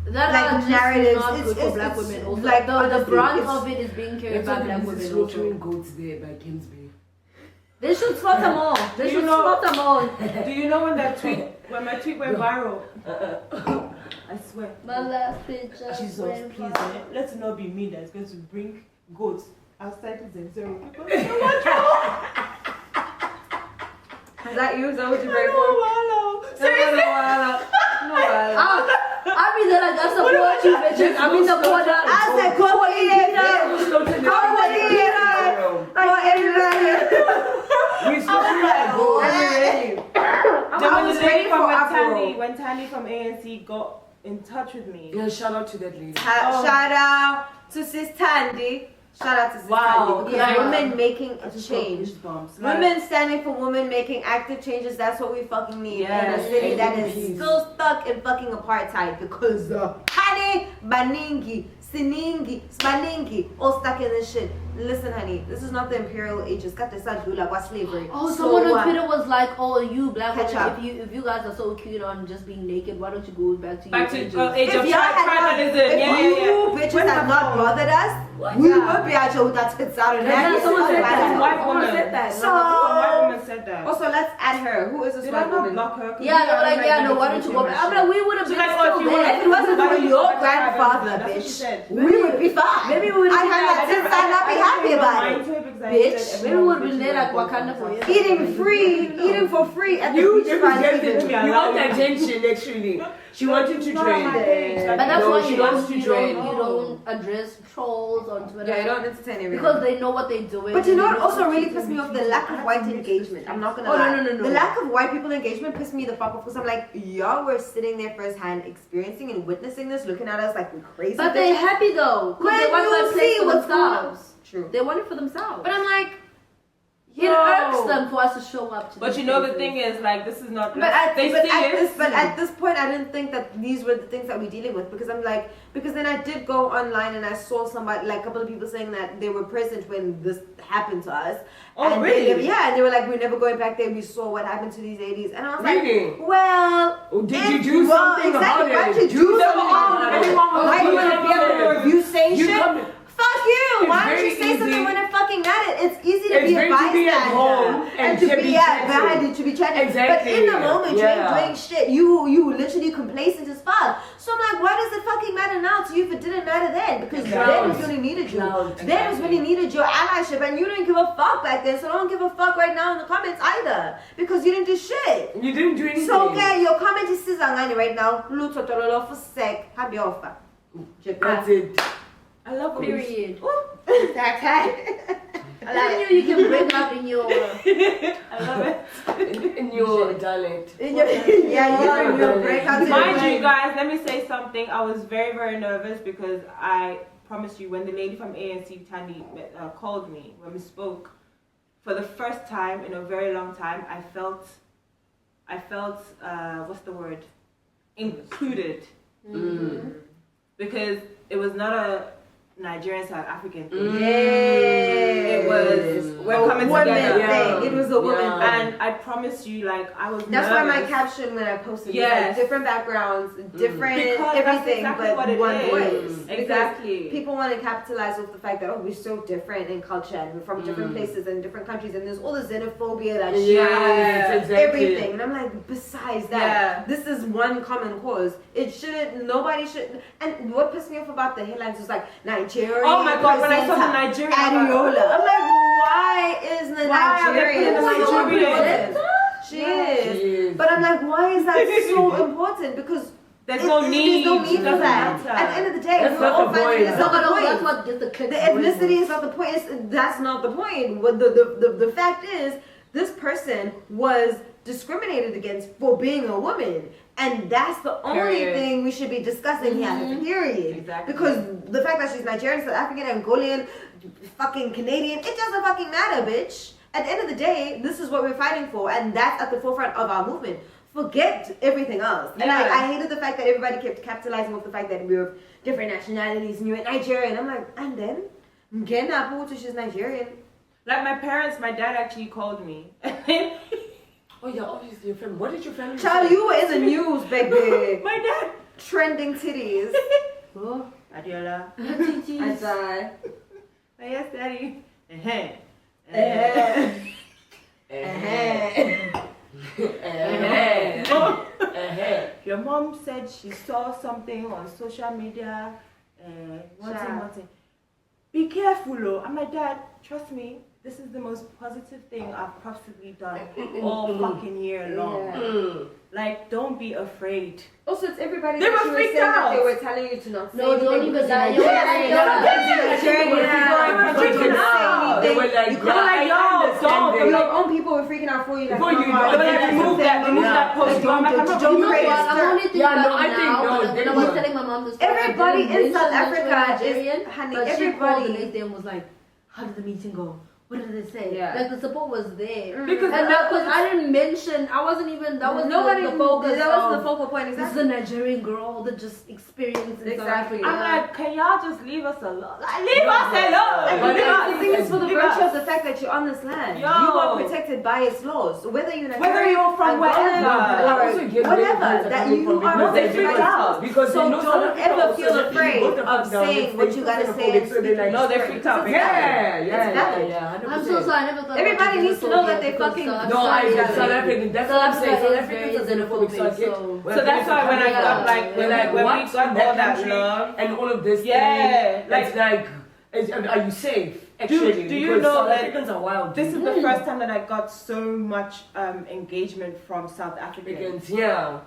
that like are just narratives. not good for It's- black it's women. Also, like, the honestly, brunt it's- of it is being carried That's by what black it is, women it's also. slaughtering goats there by Kingsbury. They should slaughter them all. They You should know- slaughter them all. Do you know when that tweet, when my tweet went viral? I swear. My last picture. Jesus, went please, viral. let's not be me that's going to bring goats outside the Zenzero. Is that you? Is that what you pray for? Seriously? I mean that I got support you, bitches. I'm in the corner. I said, go for We slaughtering our goats. I was ready for uproar. Tandy from ANC got in touch with me. Yeah, shout out to that lady. Shout out to Sis Tandy. Shout out to Sis Tandy. Because women making a change. Women standing for women making active changes. That's what we fucking need in a city that is still stuck in fucking apartheid. Because honey, baningi, siningi, spaningi, all stuck in this shit. Listen, honey, this is not the imperial ages. Got this like what slavery. Oh, someone on Twitter was like, "Oh, you black Catch women, up. if you guys are so cute on just being naked, why don't you go back to your ages?" Age of tribalism. You bitches have not bothered us. We would be out here with that tits out and that. Someone said that. White woman said that. So, some white woman said that. Also, let's add her. Who is this Did white I not woman? block her? Yeah, they were like, yeah, no, why don't you go back? I'm like, we would have been still there. If it wasn't for your grandfather, bitch, we would be fine. Maybe we would have I had that tits out and I'd be happy about it. Bitch, maybe we would have been there like Wakanda for years. Eating for free at the You beach front. represented me. You want attention, actually. She wanted to train. But that's No, why she you wants to train. don't address trolls on Twitter. Yeah, you don't entertain everyone. Because they know what they're doing. But you know what also really pissed me off? The lack of white engagement. I'm not gonna lie. No. The lack of white people engagement pissed me the fuck off because I'm like, y'all were sitting there firsthand experiencing and witnessing this, looking at us like we're crazy. But they're happy though. Because they want that place for themselves. True. They want it for themselves. But I'm like, it irks them for us to show up to But you know the thing is, like, this is not. but at this this. point, I didn't think that these were the things that we're dealing with because I'm like, because then I did go online and I saw somebody, like a couple of people saying that they were present when this happened to us. Oh, and really? And they were like, we're never going back there. We saw what happened to these ladies, and I was Really? like, well, Oh, did you do something exactly, about why it? did you do something about it? Everyone was Why do you doing want to be able to review saying You shit? come- Fuck you! It's Why don't very you say something easy. when they're fucking at it? It's easy to It's be a very to be at bystander home and to be chatting. to be chatting. Exactly. But in the moment, you ain't Yeah. doing shit. You literally complacent as fuck. So I'm like, why does it fucking matter now to you if it didn't matter then? Because then was when he needed you. Then was when he needed your allyship, and you didn't give a fuck back then. So don't give a fuck right now in the comments either, because you didn't do shit. You didn't do anything. So okay, your comment is sizangani right now. Lutho tololo for sec. Have your offer. That's it. I love Period. I You can break up in your. I love it. In your dialect. yeah, you break out in Mind your you, guys, let me say something. I was very, very nervous because I promise you, when the lady from ANC, Tandy, called me, when we spoke, for the first time in a very long time, I felt, what's the word? Included. Because it was not a Nigerian South African thing. It was we're coming together. Thing. It was a woman thing. And I promise you, like, I was That's nervous. why my caption when I posted was Yes. like different backgrounds, different Because that's everything, exactly but what it one is. voice. Exactly. Because people want to capitalize off the fact that, oh, we're so different in culture and we're from different places and different countries, and there's all the xenophobia that Yes, exactly. everything. And I'm like, besides that, this is one common cause. It shouldn't, nobody should. And what pissed me off about the headlines was like, Nigeria. Oh my God, when I saw the Nigerian, Adiola. I'm like, why is the Nigerian are they putting the Nigerian? She is. But I'm like, why is that so important? Because there's no need. There's no need for Doesn't that. matter. At the end of the day, That's we're not all the finding point. it's not the No, point. that's what gets the kids. The ethnicity is not the point. That's not the point. What the fact is, this person was discriminated against for being a woman, and that's the only thing we should be discussing here. Period. Exactly. Because the fact that she's Nigerian, South African, Angolian, fucking Canadian, it doesn't fucking matter, bitch. At the end of the day, this is what we're fighting for, and that's at the forefront of our movement. Forget everything else. And I hated the fact that everybody kept capitalizing off the fact that we were different nationalities and you were Nigerian. I'm like, and then? She's Nigerian. Like my parents, my dad actually called me. Oh yeah, obviously your family. What did your family Child, say? you were in the news, baby. My dad. Trending titties. Adiola. I die. Yes, daddy. Your mom said she saw something on social media. One thing. Be careful, oh. And my dad, trust me, this is the most positive thing I've possibly done all fucking year long. Like, don't be afraid. Also, it's everybody They that were you freaked saying that out. they were telling you to not say No, don't anything even because that. you're You're Nigerian. They were like, You couldn't yeah, say I anything. Like, understand yo, that. your own people were freaking out for you. Like, For you, remove that post. Don't I'm only thinking Yeah, no, about I it think now, no, but when I was telling my mom this story, Everybody I didn't in South mention that she was Africa is- Nigerian, honey, but she called the everybody- next day and was like, how did the meeting go? What did they say? Yeah. Like the support was there. Because I didn't mention, I wasn't even, that was Nobody. the focus. That was the of, focal point. This is Exactly. a Nigerian girl that just experienced in South Exactly. Africa. I'm like, can y'all just leave us alone? Like, leave us alone. But Leave us. the thing is, for the Leave virtue us. of the fact that you're on this land, Yo. you are protected by its laws. Whether you're you're from wherever. whatever, that you are they protected freak by out. its Because laws. So they know South don't Africa ever also feel let afraid people go of down, saying they what you gotta focus say. on so they like, No, they freaked out. It's Yeah, valid. yeah. I'm so sorry, I never thought Everybody about needs to know that they because fucking- South No, I Africa- South African. That's South what I'm saying. Africa South is Africans are very xenophobic. So I get. xenophobic, So that's why when I got like We're like, when we what? got all That that country love. and all of this. Yeah, thing, it's like, are you safe? Do Actually, you because know South that Africans are wild. This is the first time that I got so much engagement from South Africans. Africans, yeah.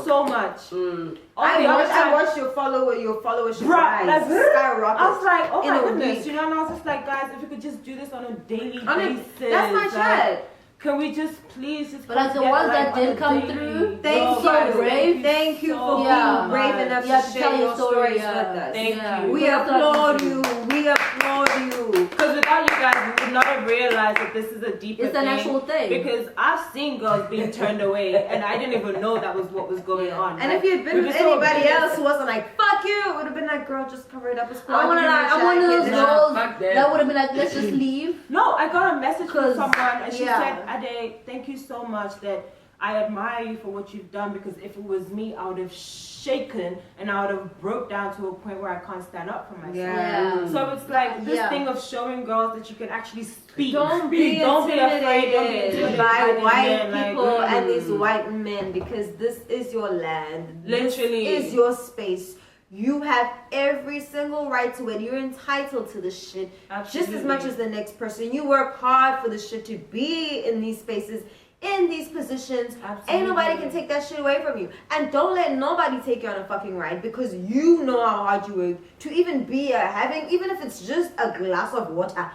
So much. Mm. All the other I time- watched your followership Bruh, rise, like, skyrocket. I was like, oh in my a goodness, week. you know, and I was just like, guys, if we could just do this on a daily On a- basis. That's my like, chat. Can we just please just But like come the together, ones that like, on did a come daily- through, Thank so you. brave. Thank you for Yeah. being brave enough Yeah, to to share tell your your story, stories yeah. with us. Thank Yeah. you. We applaud you. We applaud you. Because without you guys, we would not have realized that this is a deeper It's thing. an actual thing. Because I've seen girls being turned away, and I didn't even know that was what was going Yeah. on. And Like, if you'd been we with just saw anybody videos. else who wasn't like, fuck you, it would have been like, girl, just cover it up. It's cool. I'm one of those girls fuck that. that would have been like, let's just leave. No, I got a message from 'Cause, someone, and she yeah. said, Ade, thank you so much that I admire you for what you've done, because if it was me, I would have shaken and I would have broke down to a point where I can't stand up for myself. Yeah. So it's like this Yeah. thing of showing girls that you can actually speak. Don't Speak. be Don't be afraid. Don't be intimidated intimidated by these white men, like, people and these white men, because this is your land. Literally. This is your space. You have every single right to it. You're entitled to this shit just as much as the next person. You work hard for this shit to be in these spaces, in these positions. Ain't nobody can take that shit away from you. And don't let nobody take you on a fucking ride, because you know how hard you work to even be having, even if it's just a glass of water.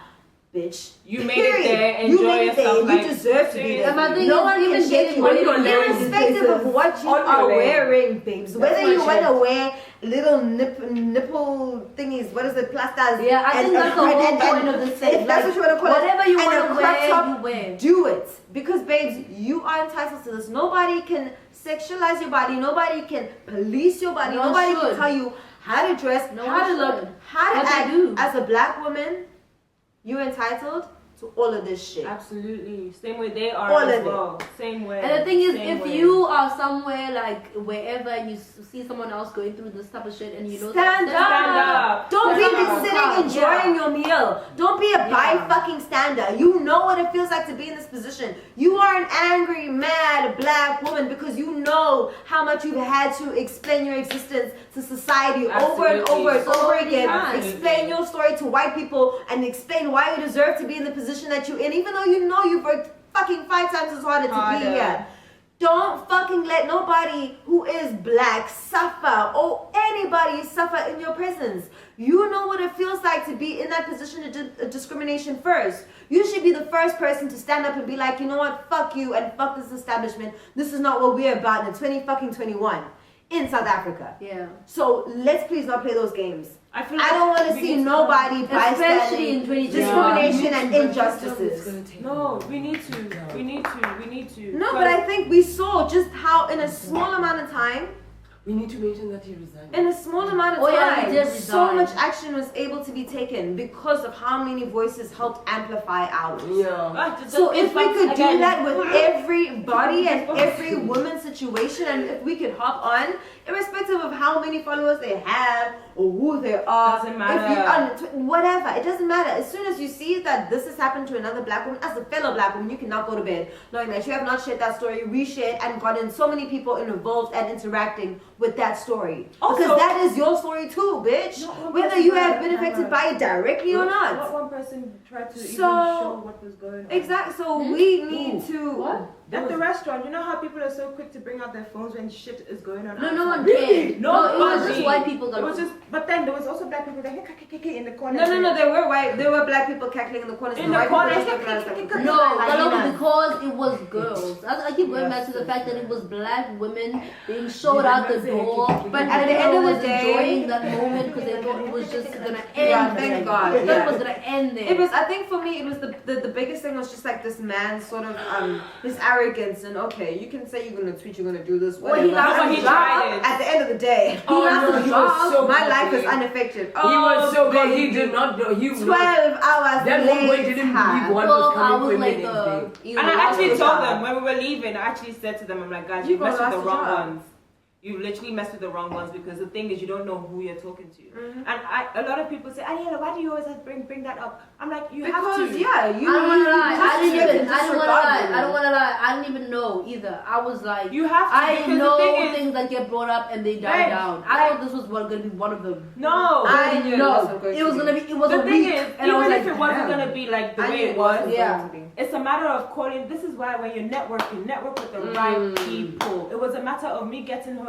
Bitch. You made it there. You Enjoy made it there. yourself. You deserve to be there. And my thing No is, one even can shake getting you, ready to go irrespective of what you On your are lane. wearing, babes. Whether my you want to shit. wear little nipple thingies, what is it, plasters? Yeah, I think that's the whole point of this thing. If that's what you want to call it, Whatever you and want a to crop wear, top, you wear. do it, because babes, you are entitled to this. Nobody can sexualize your body. Nobody can police your body. No one Nobody should. can tell you how to dress, No how to one look, should. how to But they act. do. As a black woman, you're entitled to all of this shit. Absolutely. Same way they are All as of it. well. Same way. And the thing is, Same if way. you are somewhere like wherever and you see someone else going through this type of shit and you know Stand up. Don't be Stand up. sitting enjoying your meal. Don't be a Yeah. fucking stander. You know what it feels like to be in this position. You are an angry, mad black woman because you know how much you've had to explain your existence to society over and Absolutely. over and So over many again. times. Explain your story to white people and explain why you deserve to be in the position that you're in, even though you know you've worked fucking 5 times as harder to be here. Don't fucking let nobody who is black suffer, or anybody suffer in your presence. You know what it feels like to be in that position of discrimination first. You should be the first person to stand up and be like, you know what, fuck you and fuck this establishment. This is not what we're about in 2021 in South Africa. Yeah. So let's please not play those games. I feel I don't want to we see need to- nobody Especially in bystanding 2020. discrimination Yeah. and It's injustices. gonna take No, we need to. We need to. No, but I think we saw just how in a small amount of time, We need to mention that he resigned. in a small amount of Oh, yeah, time, he did so resign. much action was able to be taken because of how many voices helped amplify ours. Yeah. So if we could do that with everybody and every woman's situation, and if we could hop on, irrespective of how many followers they have or who they are, Doesn't if matter. you whatever, it doesn't matter. As soon as you see that this has happened to another black woman, as a fellow black woman, you cannot go to bed knowing that you have not shared that story, reshared, and gotten so many people involved and interacting with that story. Also- Because that is your story too, bitch. Whether you have been affected by it directly or not. What one person tried to even So- show what was going on. Exactly. So we need to. What? At the restaurant, you know how people are so quick to bring out their phones when shit is going on? No, outside? no one cared. No, it was but just me. white people got It was just, but then there was also black people that in the corner. No, there were white, there were black people cackling in the corners. In and the white corners. people just looking at us like, No, hyenas. because it was girls. I keep going back to the fact that it was black women being showed out the door. But at the end of the day- enjoying that moment because they thought it was just gonna end. Yeah, thank God, They thought yeah. it was gonna end there. It was, I think for me, it was the biggest thing was just like this man's sort of his arrogance and okay, you can say you're gonna tweet, you're gonna do this, Well, whatever. he lost But his he job. tried it. At the end of the day, He lost his he was job. so my life is confident. unaffected. He was so good. He baby. did not know. He 12 hours That one boy didn't believe later. one was 12 coming hours for him like the next day. the. And I actually lost told your them job. when we were leaving, I actually said to them, I'm like, guys, You you messed with gonna the lost your wrong job. ones. You literally messed with the wrong ones because the thing is you don't know who you're talking to. Mhm. And a lot of people say, Ariela, why do you always have to bring that up? I'm like, you have Because to. yeah, you. I don't wanna lie. I didn't disrespect even. and I don't wanna disregard lie. women. I don't wanna lie. I didn't even know either. I was like, You have to. I because know the thing is, things that get brought up and they die Right. down. I thought this was gonna be one of them. no. I knew it know wasn't going it to was be. gonna be. It was The a thing week, is, and I was even like, if it wasn't damn. gonna be like the I way knew it was, wasn't Yeah. going to be. it's a matter of calling. This is why when you're networking, network with the right people. It was a matter of me getting home,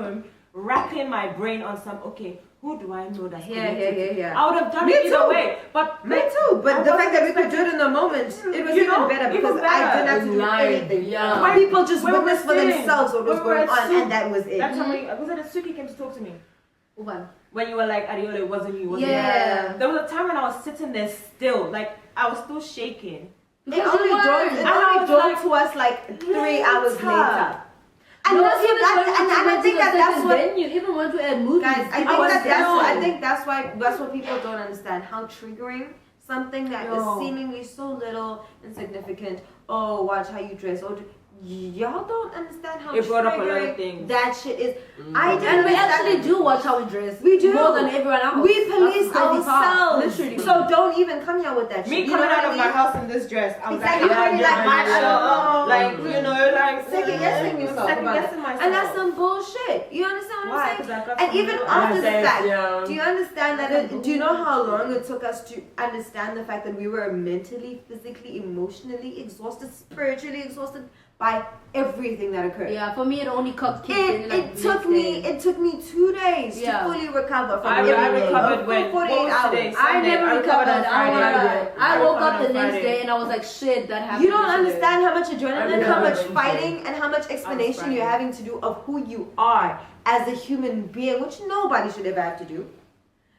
racking my brain on some. Okay, who do I know that's connected? Yeah. I would have done Me it either too. way, but Me too, but I the fact wasn't that we could do expecting- it in the moment, it was You even know, better even because I better. didn't have to do Live, anything. yeah. When- People just when we were witnessed for sitting, themselves what was when we were going on, sitting, and that was it. That's how many. Was it a Suki came to talk to me What? when you were like, Ariola, it wasn't you, it wasn't Yeah. you. There was a time when I was sitting there still, like I was still shaking. It Because only you dawned, weren't. it And I only was dawned like, to us like 3 hours later. later. And No, that's even what, when and we I went think to the that that's second what. venue, even went to a movie. Guys, I think was that's down. I think that's what people don't understand. How triggering something that is Yo. seemingly so little insignificant. Oh, watch how you dress. Oh, y'all don't understand how It brought up a lot of triggering things. that shit is. I didn't And we understand- actually do watch how we dress. We do. More than everyone else. We police That's the crazy part. ourselves. Literally. So don't even come here with that shit. Me You coming know out what of I my mean? house in this dress, I was Exactly. like, You're already like, my oh, like you know, like second guessing yourself. second about it. guessing myself. And that's some bullshit. You understand what Why? I'm 'Cause saying? I got And some even little after the assets, fact, yeah. do you understand that? Do you know how long it took us to understand the fact that we were mentally, physically, emotionally exhausted, spiritually exhausted by everything that occurred? Yeah, for me it only kicked in like It took me. It took me 2 days Yeah. to fully recover from I everything. recovered A when full 48 what was hours. today? I Sunday. never recovered. on I don't wanna Friday. lie. I woke up the recovered on next Friday. day and I was like, shit, that happened. You don't yesterday. understand how much adrenaline, how much recovered. fighting, and how much explanation fighting. you're having to do of who you are as a human being, which nobody should ever have to do.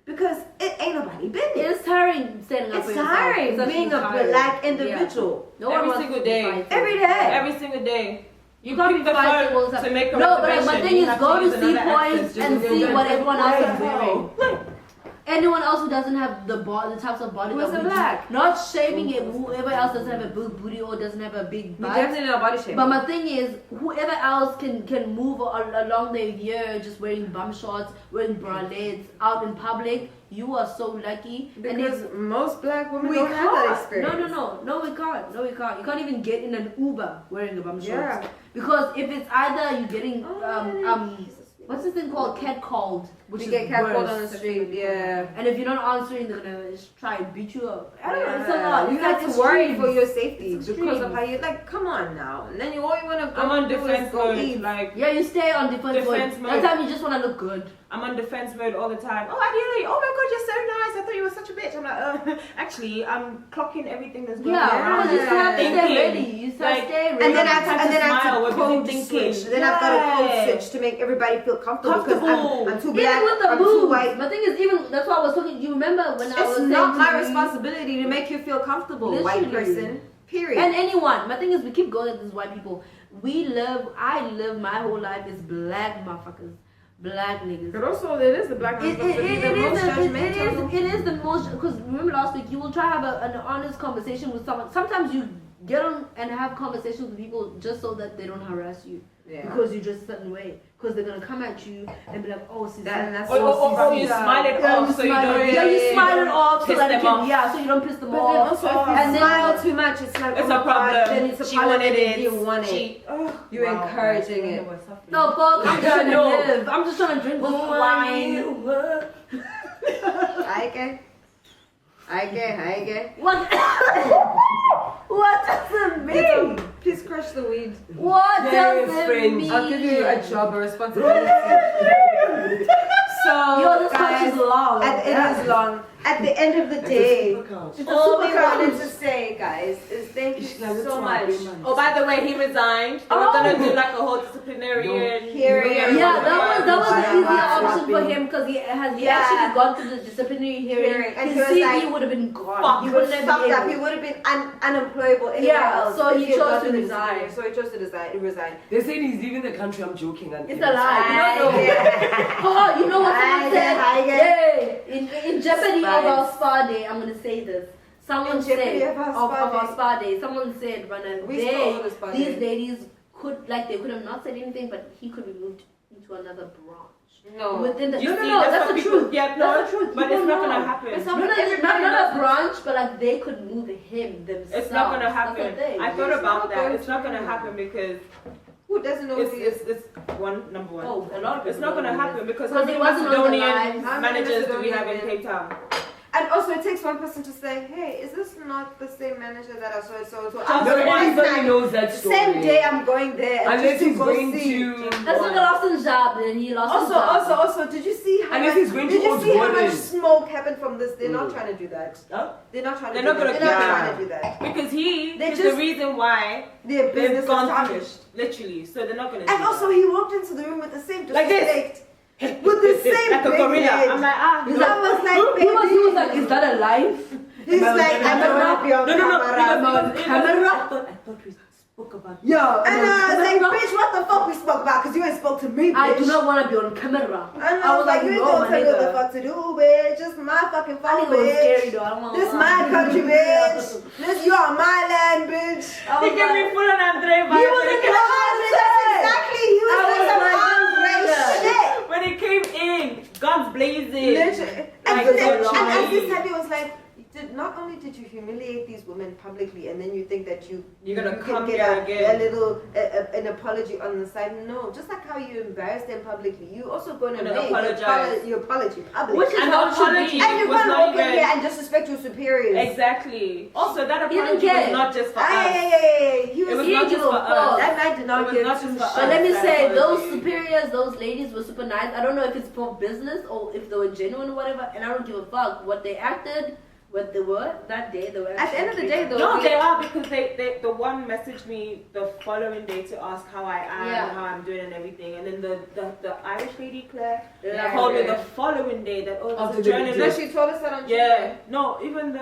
Because it ain't nobody business. It's tiring standing up It's for yourself. tiring It's actually being a tiring. black Yeah. individual. No one Every wants single to be day. fighting. Every day. Every single day. You can't pick be the fighting all the phone time. to make a No, but like, my reservation. thing You is have go to use see another points access and to see do what that. everyone else is Right. wearing. Anyone else who doesn't have the types of body Who's that a we black? do, not shaming it. Whoever else doesn't have a big booty or doesn't have a big We butt. definitely not body shaming. But my thing is, whoever else can move along their year just wearing bum shorts, wearing bralettes out in public, you are so lucky. And because most black women we don't have that can't. experience. No, we can't. No, we can't. You can't even get in an Uber wearing a bum shorts. Yeah. Because if it's either you're getting Oh, what's this thing called, catcalled, which We is get catcalled worse. on the street, yeah. And if you're not answering, they're gonna just try and beat you up. I don't know. It's a Yeah. lot. You It's have like to worry for extremes. your safety It's because of extremes. how you like. Come on now, and then all you want to go I'm on do defense is go mode. eat. Like Yeah, you stay on defense Defense mode. mode. That time you just want to look good. I'm on defense mode all the time. Oh, ideally, oh my god, you're so nice. I thought you were such a bitch. I'm like, actually, I'm clocking everything that's going Yeah, around. because you still have to stay Thinking, ready. You still like, stay ready. And then I Time have to, to smile, we're busy code thinking. switch. Then I've got to code Yeah. switch to make everybody feel comfortable because Comfortable. I'm too even black, with the I'm too moves. white. My thing is, even that's why I was talking. You remember when I was It's saying not to my you- responsibility to make you feel comfortable, white Literally. person. Period. And anyone. My thing is, we keep going at these white people. I live my whole life as black motherfuckers, black niggas. But also, it is the black It is the most, because remember last week, you will try to have an honest conversation with someone. Sometimes you get on and have conversations with people just so that they don't harass you. because you dress a certain way. Because they're gonna come at you and be like, oh, Caesar. that's Or you smile it off so you don't. you smile it off so piss that them it can, off. so you don't piss them But then off. also, if you And then- smile too much, it's like, It's oh a my problem. God, then it's a She problem wanted and it. you want it. She, You're encouraging it. No, fuck, I'm just trying to No. live. I'm just trying to drink this wine. I get. What? What does it mean? Please crush the weed. What Yeah, does it friends. mean? I'll give you a job, a responsibility. So, Yo, this couch guys, is long. it is long. At the end of the day, It's a all we super wanted couch. to say, guys, is thank you so much. oh, by the way, he resigned. They were gonna do like a whole disciplinary Hearing. Yeah, that was an easier Wow. option for him because he Yeah. actually gone through the disciplinary hearing. And His he was CV like, would have been gone. fuck, He He was wouldn't have fucked been up. He able. would have been unemployable anywhere Yeah, else. so if he had chose gone to through the resign. disciplinary. So he chose to resign. They said he's leaving the country. I'm joking. It's a lie. You don't know. Yeah. Oh, you know what someone said? I get. Yay! In jeopardy of Vibes. our spa day, I'm gonna say this. Someone In said jeopardy of our of spa our day. spa day. Someone said, Rana, We still own the spa these day. ladies could they could have not said anything, but he could be moved into another branch. No. Within the You see, that's what the people- truth. Yeah, no, That's the truth. but People it's not know. gonna happen. It's No, not- everybody not knows a branch, but like they could move him themselves. It's not gonna That's the happen. thing. I thought It's about not that. going It's not to gonna happen. happen because Who doesn't know who he is? it's number one. Oh, a lot of It's people not gonna don't know happen because Because how he many wasn't on the Macedonian live. managers do we have in Macedonian. Cape Town? And also, it takes one person to say, "Hey, is this not the same manager that I saw at so and so?" Just No, the one everybody knows that story. Same day, I'm going there. And Unless just he's to go going see. to. That's not lost his job, then he lost his job. Also, did you see how Unless much? he's going Did to you Old see how much Gordon. smoke happened from this? They're not trying to do that. Huh? They're not trying to. They're do not that. gonna They're not do that. trying to do that. Because he They is just- the reason why Their business they've is gone through tarnished. it, literally. So they're not gonna do And also, that. he walked into the room with the same Like this. disrespect. With the same like a big gorilla. head. I'm like, ah, He's no. I was like, He was baby. like, is that a life? He's like, I don't want to be on No, no, no, camera. because- Camera? I thought we spoke about Yo, And I was like, bitch, what the fuck we spoke about? Because you ain't spoke to me, bitch. I do not want to be on camera. And I was like, you no, don't my tell me what the nigga. fuck to do, bitch. Just my fucking I phone, think it was scary bitch. though. I don't want This my country, bitch. This you on my land, bitch. I He was gave me like, full on Andre he vibes. was like, Exactly. He was I like was some like, outraged yeah. shit. When he came in, guns blazing. Literally. And, Like, then, so and at this long. time, he was like, not only did you humiliate these women publicly, and then you think that You're gonna you come can here get again. a little an apology on the side. No, just like how you embarrass them publicly, you also going to Gonna make apologize. your apology public. Which is And the how it should apology be. And you're was gonna not walk in even- here and disrespect your superiors. Exactly. Also, that He didn't apology was care. not just for Ah, us. He was It was He not didn't just give for a us. fuck. that night did It not was give not two just for shits. But let me that say, those apology. superiors, those ladies were super nice. I don't know if it's for business or if they were genuine or whatever, and I don't give a fuck what they acted, what they were that day. They were At the end of the day, though, No, they are because the one messaged me the following day to ask how I am, Yeah. how I'm doing and everything, and then the Irish lady Claire Yeah. told me the following day that After there's a the No, journalist. she told us that on Yeah, no, even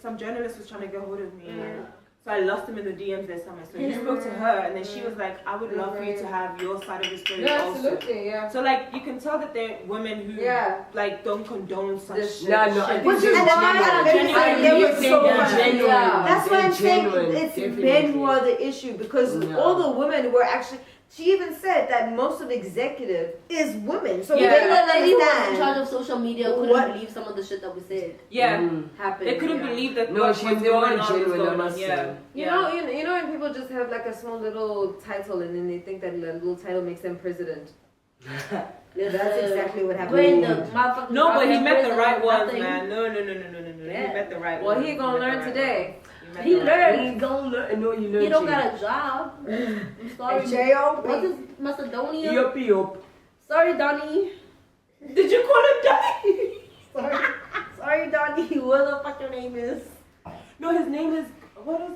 some journalist was trying to get hold of me. Mm. So I lost him in the DMs this summer. So he spoke to her, and then she was like, "I would love for you to have your side of the story also." yeah. So like you can tell that they're women who Yeah. like don't condone such This shit. No, I shit. think Which is they're why genuine. genuine. I They knew were it saying so they're much. genuine. Yeah. That's why I'm They're saying genuine, it's definitely. men who are the issue because Yeah. all the women were actually. She even said that most of executive is women, so Yeah. they The don't lady who was in understand. charge of social media couldn't What? believe some of the shit that we said Yeah, happened. they couldn't believe that. No, what she was they were going on was genuine, going I on. must Yeah, say. yeah. You know when people just have like a small little title and then they think that little title makes them president. That's exactly what happened. When the motherfucking No, but he met the president, right ones, nothing. man. No. Yeah. He met the right Well, ones. he gonna met the learn right today. ones. met He the right learned. He don't learn. No, he learned. He don't got a job. I'm sorry. J.O.B. What's his Macedonia? Yup. Sorry, Donnie. ones. Did you call him Daddy? Sorry, Donnie. What the fuck your name is? No, his name is what is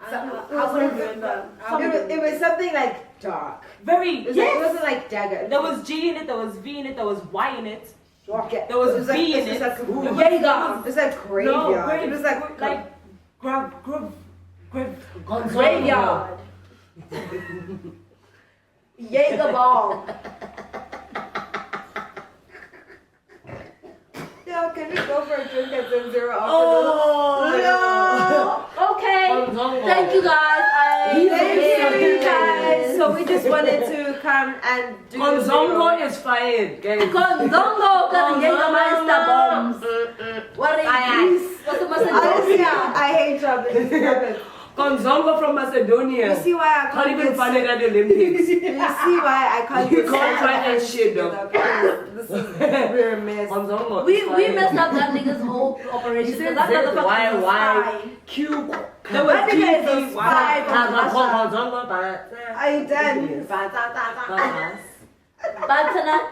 I wouldn't remember. It was something like dark. very It, was yes. like, it wasn't like dagger. There was G in it. There was V in it. There was Y in it. Yeah. There was It was like- B in it was it. like- It ooh. was- Jaeger. It was like graveyard. It was like Graveyard. Jaeger bomb. Yo, can we go for a drink at Zone Zero after Okay. Thank you guys. this? Thank you guys. So we do just wanted to come and do Konzongo is fired, guys. Konzongo, because he ain't Master Bombs. What is this? What's the Honestly, Macedonia? I hate trouble. Konzongo from Macedonia. You see why I Can't can't even find it at the Olympics. You see why I can't You get can't Santa find that and shit, though. together, because This is we're a mess. Konzongo We is fired. messed up that nigga's whole operation. He said That motherfucker Y, was Y, fine. Q. There was That nigga is a TV, spy from Russia. Konzongo, but. Are you done? Bantanat,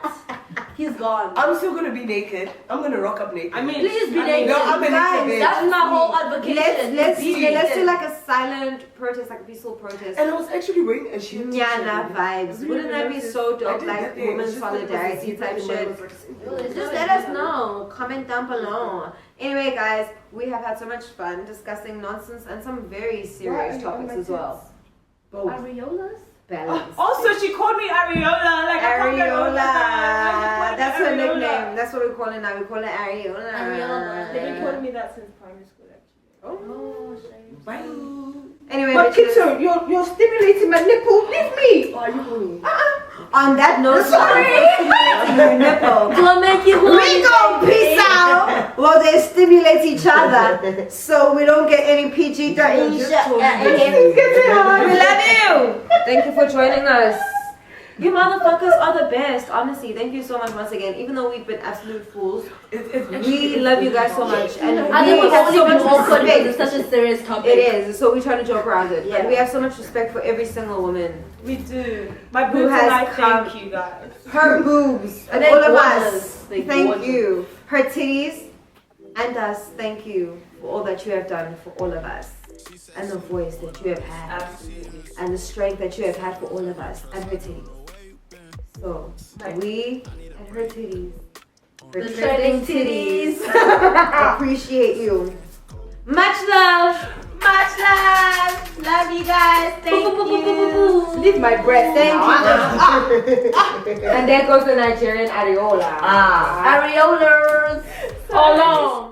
he's gone. I'm still gonna be naked. I'm gonna rock up naked. I mean, Please be naked. No, I'm a Guys, naked bitch. That's my whole advocation. Let's Be let's do naked. like a silent protest, like a peaceful protest. And I was actually wearing a shirt. Nyana vibes. Wouldn't that be so I dope? did Like that day. women's It's just that it was solidarity a type secret shit. moment. Just let us know. Comment down below. Anyway, guys, we have had so much fun discussing nonsense and some very serious topics as well. Areolas? Balance. also, she called me Ariola. Like, I can't get over Areola. that. That's her Ariola. nickname. That's what we call it now. We call it Areola. Areola. They've been calling me that since primary school, actually. Oh, shame. Bye. Anyway, But bitches, Kitso, you're stimulating my nipple. Leave me. Are you going? on that note, Sorry. your nipple. Don't make you We go peace out while they stimulate each other, so we don't get any PG-13 shit. We love you. Thank you for joining us. You motherfuckers are the best. Honestly, thank you so much once again. Even though we've been absolute fools, we love you guys so much, and I think we we've have only so been much awkward because it's respect. such a serious topic. It is, so we try to joke around it. But Yeah. we have so much respect for every single woman. We do. My Who boobs has and I come- thank you guys. Her boobs, and They're all of gorgeous. us. They're Thank gorgeous. you. Her titties and us. Thank you for all that you have done for all of us, and the voice that you have had, Absolutely. and the strength that you have had for all of us, and her titties. So we and her titties, her The trending trending titties, appreciate you. Much love. Much love. Love you guys. Thank you. Leave my breast. Thank you. And there goes the Nigerian areola. Areolas. So long.